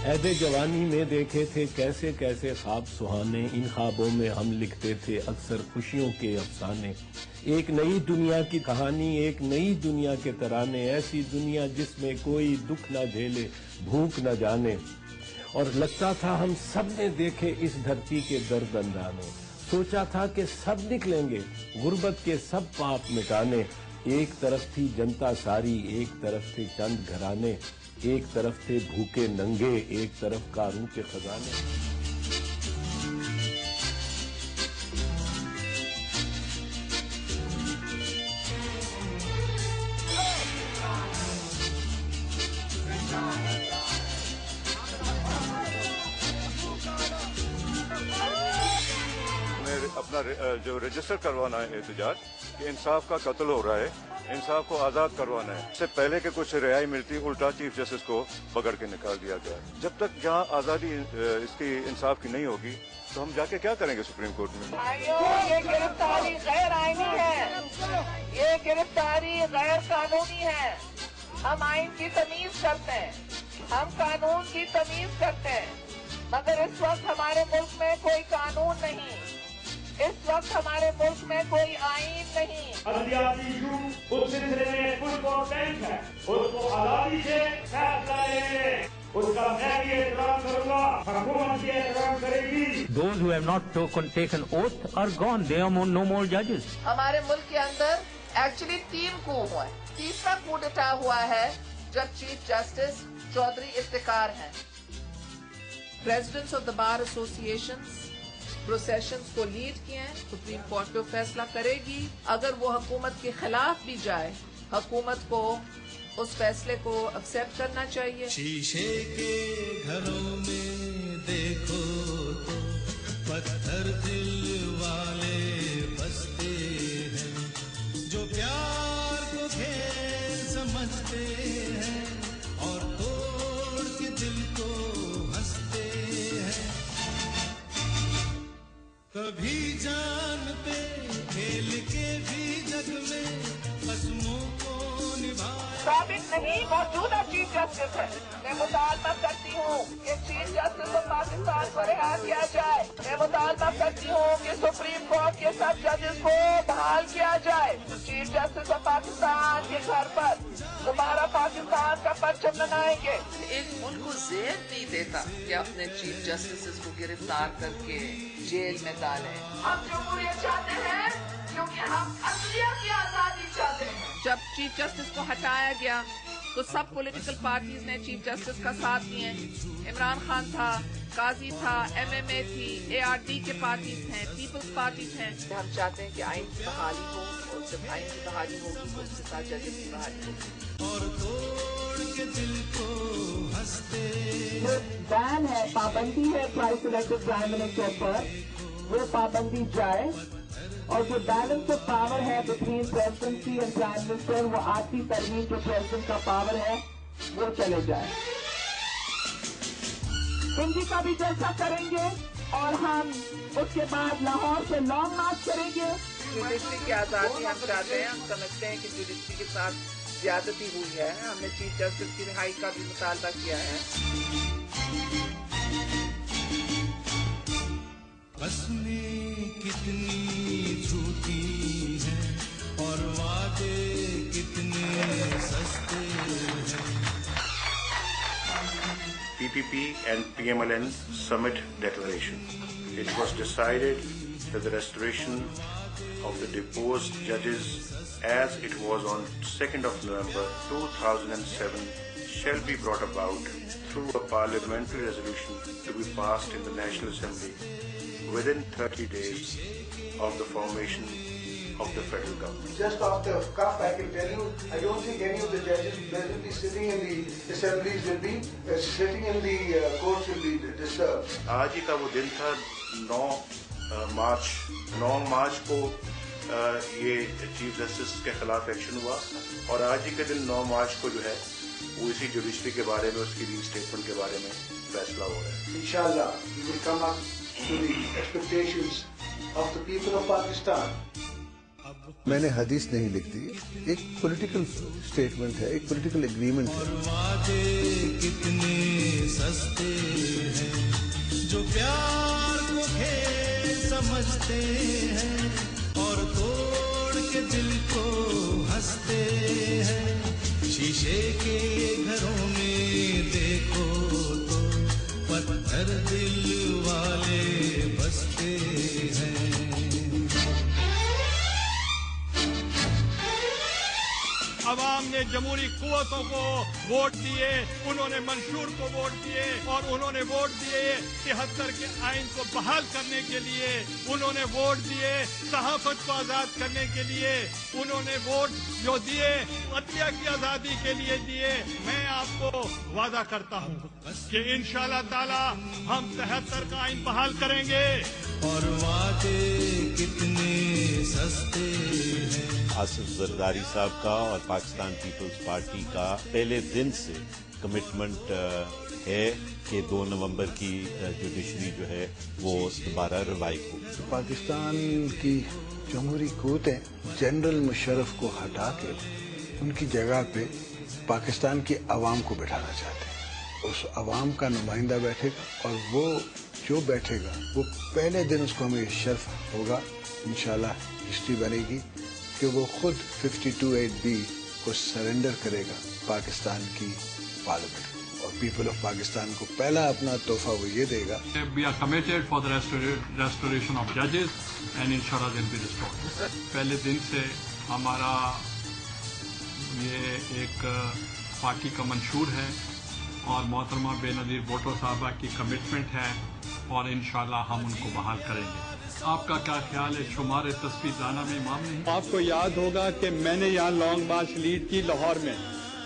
عہد جوانی میں دیکھے تھے کیسے کیسے خواب سہانے، ان خوابوں میں ہم لکھتے تھے اکثر خوشیوں کے افسانے، ایک نئی دنیا کی کہانی، ایک نئی دنیا کے ترانے، ایسی دنیا جس میں کوئی دکھ نہ جھیلے، بھوک نہ جانے، اور لگتا تھا ہم سب نے دیکھے اس دھرتی کے درد اندانے، سوچا تھا کہ سب نکلیں گے غربت کے سب پاپ مٹانے، ایک طرف تھی جنتا ساری، ایک طرف تھے چند گھرانے، ایک طرف تھے بھوکے ننگے، ایک طرف کاروں کے خزانے۔ اپنا جو رجسٹر کروانا ہے احتجاج کہ انصاف کا قتل ہو رہا ہے، انصاف کو آزاد کروانا ہے، اس سے پہلے کہ کچھ رہائی ملتی الٹا چیف جسٹس کو پکڑ کے نکال دیا گیا۔ جب تک یہاں آزادی اس کی انصاف کی نہیں ہوگی تو ہم جا کے کیا کریں گے سپریم کورٹ میں؟ یہ گرفتاری غیر آئینی ہے، یہ گرفتاری غیر قانونی ہے۔ ہم آئین کی تمیز کرتے ہیں، ہم قانون کی تمیز کرتے ہیں، مگر اس وقت ہمارے ملک میں کوئی قانون نہیں، اس وقت ہمارے ملک میں کوئی آئین نہیں۔ عدلیاتی ایشو اس سلسلے میں فل کانٹینٹ ہے، اس کو آزادی سے فیصلہ لینے اس کا میں بھی احترام کروں گا، حکومت بھی احترام کرے گی۔ Those who have not taken oath are gone. They are no more judges. ہمارے ملک کے اندر ایکچولی 3 coup ہوئے، تیسرا coup d'etat ہوا ہے جب چیف جسٹس چودھری افتخار ہیں۔ Presidents of the bar associations processions کو لیڈ کیے ہیں، سپریم کورٹ پہ فیصلہ کرے گی۔ اگر وہ حکومت کے خلاف بھی جائے، حکومت کو اس فیصلے کو ایکسپٹ کرنا چاہیے۔ شیشے کے گھروں میں دیکھو تو پتھر دل والے بستے ہیں، جو پیار کو کھیل سمجھتے ہیں اور توڑ کے دل کو ہنستے ہیں، کبھی جان پہ کھیل کے بھی جگ میں قسموں کو نبھایا۔ ثابت نہیں موجودہ چیف جسٹس ہے۔ میں مطالبہ کرتی ہوں کہ چیف جسٹس آف پاکستان کو رہا کیا جائے۔ میں مطالبہ کرتی ہوں کہ سپریم کورٹ کے سب ججز کو بحال کیا جائے۔ چیف جسٹس آف پاکستان کے گھر پر دوبارہ پاکستان کا پرچم لگائیں گے۔ ایک ملک کو زیر نہیں دیتا کہ اپنے چیف جسٹس کو گرفتار کر کے جیل میں ڈالیں۔ ہم جمہوریت چاہتے ہیں کیونکہ ہم عدلیہ کی آزادی چاہتے ہیں۔ جب چیف جسٹس کو ہٹایا گیا تو سب پولیٹیکل پارٹیز نے چیف جسٹس کا ساتھ دیے۔ عمران خان تھا، قاضی تھا، MMA تھی، ARD کے پارٹیز ہیں، پیپلز پارٹیز ہیں۔ ہم چاہتے ہیں کہ آئین کی بحالی ہو، اور جب آئین کی بحالی ہوگی تو اس کے ساتھ ججز کی بحالی ہوگی۔ اور توڑ کے دل کو ہنستے بین ہے، پابندی ہے پرائز الیکٹڈ پرائم منسٹر پر، وہ پابندی جائے، اور جو بیلنس آف پاور ہے between presidency and prime minister, وہ 8ویں ترمیم جو پریزیڈنٹ کا پاور ہے وہ چلے جائے۔ ہندی کا بھی جلسہ کریں گے اور ہم اس کے بعد لاہور سے لانگ مارچ کریں گے۔ جوڈیشری کی آزادی ہم چاہتے ہیں، ہم سمجھتے ہیں کہ جوڈیشری کے ساتھ زیادتی ہوئی ہے، ہم نے چیف جسٹس کی رہائی کا بھی مطالبہ کیا ہے۔ قسمیں کتنی جھوٹی ہیں اور وعدے کتنے سستے ہیں۔ PPP and PMLN Summit Declaration. It was decided that the restoration of the deposed judges as it was on 2nd of November 2007 shall be brought about through a parliamentary resolution to be passed in the National Assembly within 30 days of the formation of the federal government. Just off the cuff, I can tell you, I don't think any of the judges presently sitting in the assemblies will be, sitting in the courts will be disturbed. آج ہی کا وہ دن تھا 9 مارچ کو یہ chief justice کے خلاف action ہوا، اور آج ہی کے دن 9 مارچ کو جو ہے وہ اسی جوڈیشری کے بارے میں، اس کی ری اسٹیٹمنٹ کے بارے میں فیصلہ ہو رہا ہے۔ Inshallah, we will come up to the expectations of the people of Pakistan. میں نے حدیث نہیں لکھ دی، ایک پولیٹیکل سٹیٹمنٹ ہے، ایک پولیٹیکل ایگریمنٹ ہے. وعدے کتنے سستے ہیں جو پیار کو کھیل سمجھتے ہیں اور توڑ کے دل کو ہنستے ہیں. شیشے کے گھروں میں دیکھو تو پتھر دل والے بستے ہیں. عوام نے جمہوری قوتوں کو ووٹ دیے، انہوں نے منشور کو ووٹ دیے اور انہوں نے ووٹ دیے 73 کے آئین کو بحال کرنے کے لیے، انہوں نے ووٹ دیے صحافت کو آزاد کرنے کے لیے، انہوں نے ووٹ جو دیے عدلیہ کی آزادی کے لیے دیے. میں آپ کو وعدہ کرتا ہوں کہ انشاءاللہ تعالی ہم 73 کا آئین بحال کریں گے. اور وعدے کتنے سستے ہیں. آصف زرداری صاحب کا اور پاکستان پیپلز پارٹی کا پہلے دن سے کمٹمنٹ ہے کہ 2 نومبر کی جوڈیشری جو ہے وہ دوبارہ ریوائیو ہو. پاکستان کی جمہوری قوتیں جنرل مشرف کو ہٹا کے ان کی جگہ پہ پاکستان کی عوام کو بٹھانا چاہتے ہیں. اس عوام کا نمائندہ بیٹھے گا اور وہ جو بیٹھے گا وہ پہلے دن اس کو ہمیں شرف ہوگا انشاءاللہ ہسٹری بنے گی کہ وہ خود 52(8)B کو سرنڈر کرے گا پاکستان کی پارلیمنٹ اور پیپل آف پاکستان کو پہلا اپنا تحفہ وہ یہ دے گا. We are committed for the restoration of judges and inshallah they'll be restored. پہلے دن سے ہمارا یہ ایک پارٹی کا منشور ہے اور محترمہ بے نظیر بھٹو صاحبہ کی کمٹمنٹ ہے اور انشاءاللہ ہم ان کو بحال کریں گے. آپ کا کیا خیال ہے شمار تصویر دانہ میں امام نہیں؟ آپ کو یاد ہوگا کہ میں نے یہاں لانگ مارچ لیڈ کی لاہور میں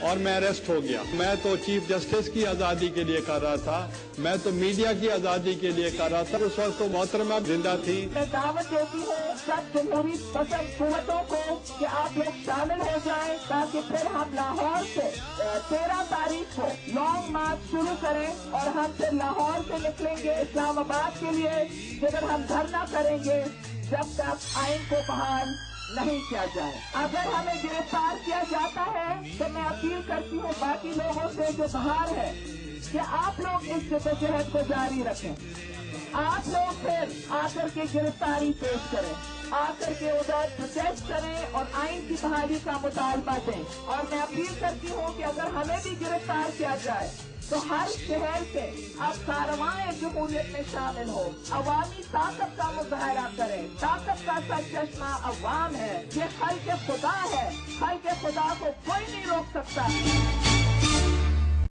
اور میں اریسٹ ہو گیا. میں تو چیف جسٹس کی آزادی کے لیے کر رہا تھا، میں تو میڈیا کی آزادی کے لیے کر رہا تھا. اس وقت تو محترمہ زندہ تھی. میں دعوت دیتی ہوں سب جمہوری پسند قوتوں کو کہ آپ لوگ شامل ہو جائیں تاکہ پھر ہم لاہور سے 13 تاریخ کو لانگ مارچ شروع کریں اور ہم پھر لاہور سے نکلیں گے اسلام آباد کے لیے، جدھر ہم دھرنا کریں گے جب تک آئین کو بحال نہیں کیا جائے. اگر ہمیں گرفتار کیا جاتا ہے تو میں اپیل کرتی ہوں باقی لوگوں سے جو باہر ہے کہ آپ لوگ اس جدوجہد کو جاری رکھیں. آپ لوگ پھر آ کر کے گرفتاری پیش کریں، آ کر کے ادھر پروٹیسٹ کریں اور آئین کی بحالی کا مطالبہ دیں. اور میں اپیل کرتی ہوں کہ اگر ہمیں بھی گرفتار کیا جائے تو ہر شہر سے اب کارروائی جمہوریت میں شامل ہو، عوامی طاقت کا مظاہرہ کریں. طاقت کا سرچشمہ عوام ہے، یہ خلق خدا ہے، خلق خدا کو کوئی نہیں روک سکتا.